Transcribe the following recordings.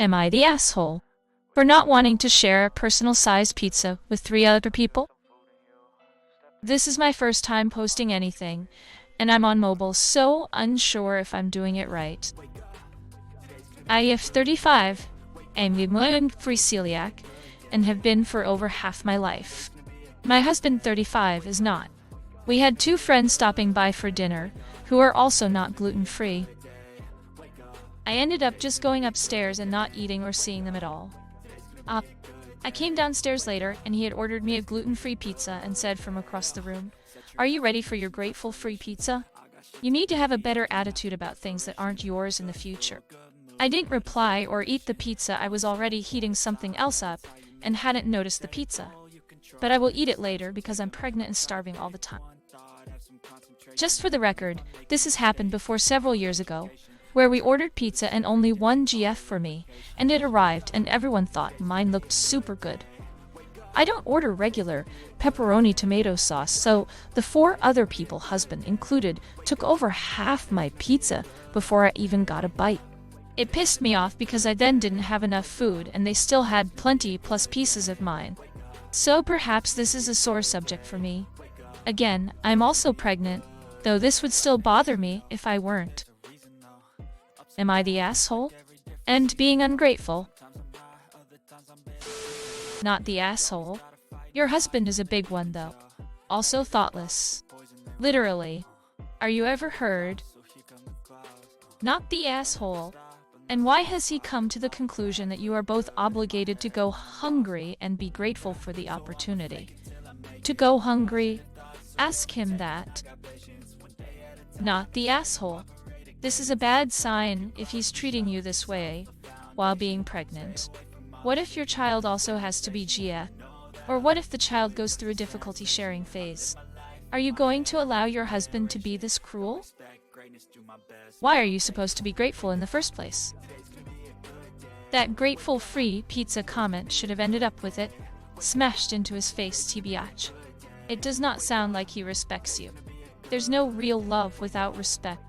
Am I the asshole for not wanting to share a personal-sized pizza with 3 other people? This is my first time posting anything, and I'm on mobile, so unsure if I'm doing it right. I am 35, am gluten-free celiac, and have been for over half my life. My husband, 35, is not. We had 2 friends stopping by for dinner, who are also not gluten-free. I ended up just going upstairs and not eating or seeing them at all. I came downstairs later, and he had ordered me a gluten-free pizza and said from across the room, "Are you ready for your grateful free pizza? You need to have a better attitude about things that aren't yours in the future." I didn't reply or eat the pizza. I was already heating something else up and hadn't noticed the pizza. But I will eat it later because I'm pregnant and starving all the time. Just for the record, this has happened before several years ago, where we ordered pizza and only 1 GF for me, and it arrived and everyone thought mine looked super good. I don't order regular pepperoni tomato sauce, so the 4 other people, husband included, took over half my pizza before I even got a bite. It pissed me off because I then didn't have enough food and they still had plenty plus pieces of mine. So perhaps this is a sore subject for me. Again, I'm also pregnant, though this would still bother me if I weren't. Am I the asshole? And being ungrateful? Not the asshole. Your husband is a big one, though. Also thoughtless. Literally. Are you ever heard? Not the asshole. And why has he come to the conclusion that you are both obligated to go hungry and be grateful for the opportunity? To go hungry? Ask him that. Not the asshole. This is a bad sign if he's treating you this way while being pregnant. What if your child also has to be GF? Or what if the child goes through a difficulty sharing phase? Are you going to allow your husband to be this cruel? Why are you supposed to be grateful in the first place? That grateful free pizza comment should have ended up with it smashed into his face, TBH. It does not sound like he respects you. There's no real love without respect.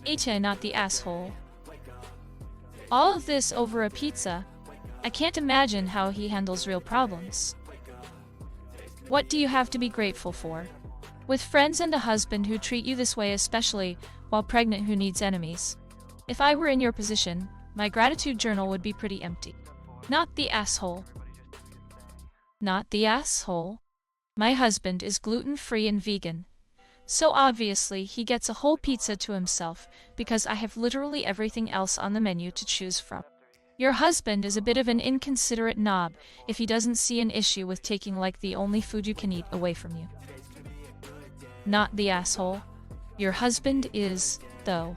AITA, not the asshole. All of this over a pizza? I can't imagine how he handles real problems. What do you have to be grateful for? With friends and a husband who treat you this way, especially while pregnant, who needs enemies? If I were in your position, my gratitude journal would be pretty empty. Not the asshole. Not the asshole. My husband is gluten-free and vegan. So obviously he gets a whole pizza to himself because I have literally everything else on the menu to choose from. Your husband is a bit of an inconsiderate knob if he doesn't see an issue with taking like the only food you can eat away from you. Not the asshole. Your husband is, though.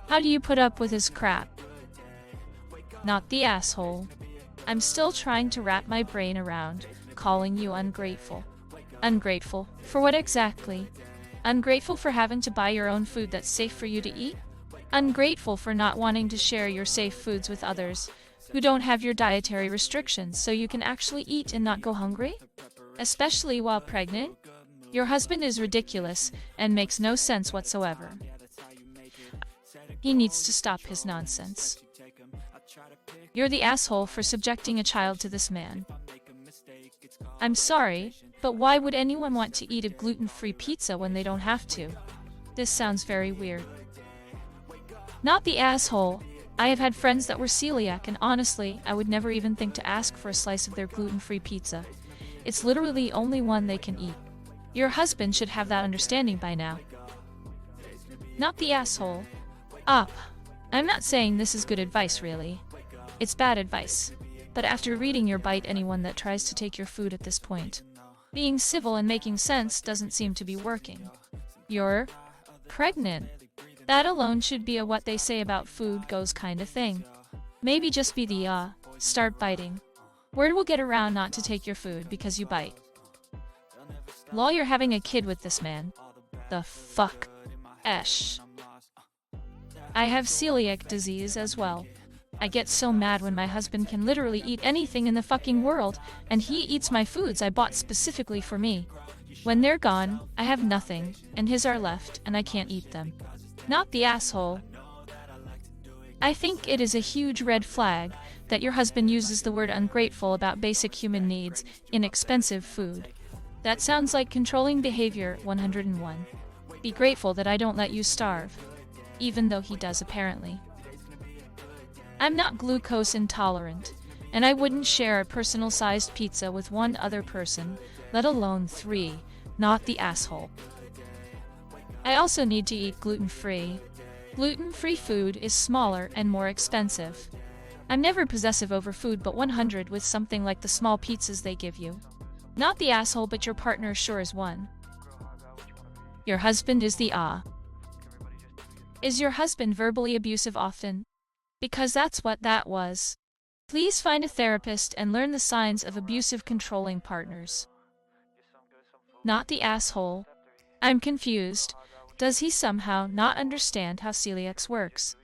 How do you put up with his crap? Not the asshole. I'm still trying to wrap my brain around calling you ungrateful. Ungrateful for what exactly? Ungrateful for having to buy your own food that's safe for you to eat? Ungrateful for not wanting to share your safe foods with others who don't have your dietary restrictions so you can actually eat and not go hungry? Especially while pregnant? Your husband is ridiculous and makes no sense whatsoever. He needs to stop his nonsense. You're the asshole for subjecting a child to this man. I'm sorry, but why would anyone want to eat a gluten-free pizza when they don't have to? This sounds very weird. Not the asshole. I have had friends that were celiac, and honestly, I would never even think to ask for a slice of their gluten-free pizza. It's literally the only one they can eat. Your husband should have that understanding by now. Not the asshole. I'm not saying this is good advice, really. It's bad advice. But after reading your bite, anyone that tries to take your food at this point, being civil and making sense doesn't seem to be working. You're pregnant. That alone should be a what they say about food goes kind of thing. Maybe just be the, start biting. Word will get around not to take your food because you bite. Lol, you're having a kid with this man. The fuck? Esh. I have celiac disease as well. I get so mad when my husband can literally eat anything in the fucking world, and he eats my foods I bought specifically for me. When they're gone, I have nothing, and his are left, and I can't eat them. Not the asshole. I think it is a huge red flag that your husband uses the word ungrateful about basic human needs, inexpensive food. That sounds like controlling behavior 101. Be grateful that I don't let you starve. Even though he does apparently. I'm not glucose intolerant, and I wouldn't share a personal-sized pizza with one other person, let alone 3, not the asshole. I also need to eat gluten-free. Gluten-free food is smaller and more expensive. I'm never possessive over food but 100 with something like the small pizzas they give you. Not the asshole, but your partner sure is one. Your husband is the Is your husband verbally abusive often? Because that's what that was. Please find a therapist and learn the signs of abusive controlling partners. Not the asshole. I'm confused. Does he somehow not understand how celiac works?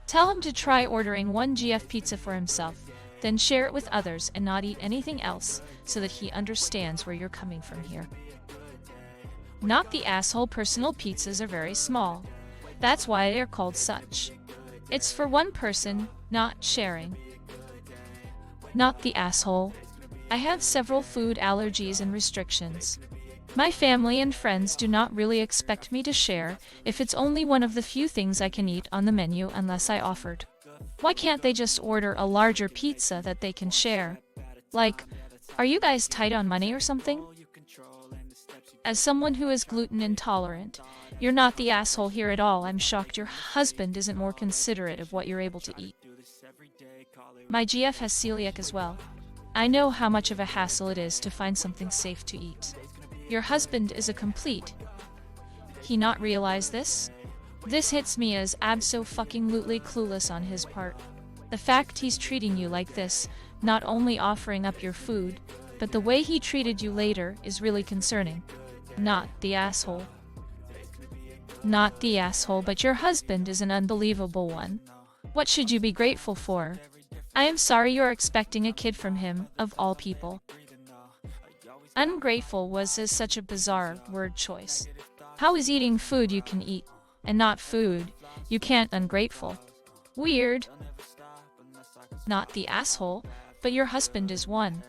Tell him to try ordering 1 GF pizza for himself, then share it with others and not eat anything else so that he understands where you're coming from here. Not the asshole. Personal pizzas are very small. That's why they're called such. It's for one person, not sharing. Not the asshole. I have several food allergies and restrictions. My family and friends do not really expect me to share if it's only one of the few things I can eat on the menu unless I offered. Why can't they just order a larger pizza that they can share? Like, are you guys tight on money or something? As someone who is gluten intolerant, you're not the asshole here at all. I'm shocked your husband isn't more considerate of what you're able to eat. My GF has celiac as well. I know how much of a hassle it is to find something safe to eat. Your husband is a complete. He not realize this? This hits me as abso-fucking-lutely clueless on his part. The fact he's treating you like this, not only offering up your food, but the way he treated you later is really concerning. Not the asshole. Not the asshole, but your husband is an unbelievable one. What should you be grateful for? I am sorry you're expecting a kid from him, of all people. Ungrateful is such a bizarre word choice. How is eating food you can eat, and not food you can't ungrateful? Weird. Not the asshole, but your husband is one.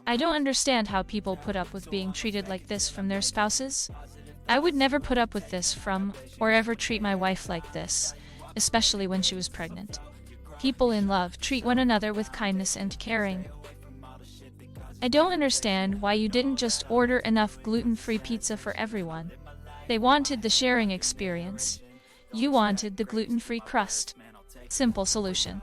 I don't understand how people put up with being treated like this from their spouses. I would never put up with this from, or ever treat my wife like this, especially when she was pregnant. People in love treat one another with kindness and caring. I don't understand why you didn't just order enough gluten-free pizza for everyone. They wanted the sharing experience. You wanted the gluten-free crust. Simple solution.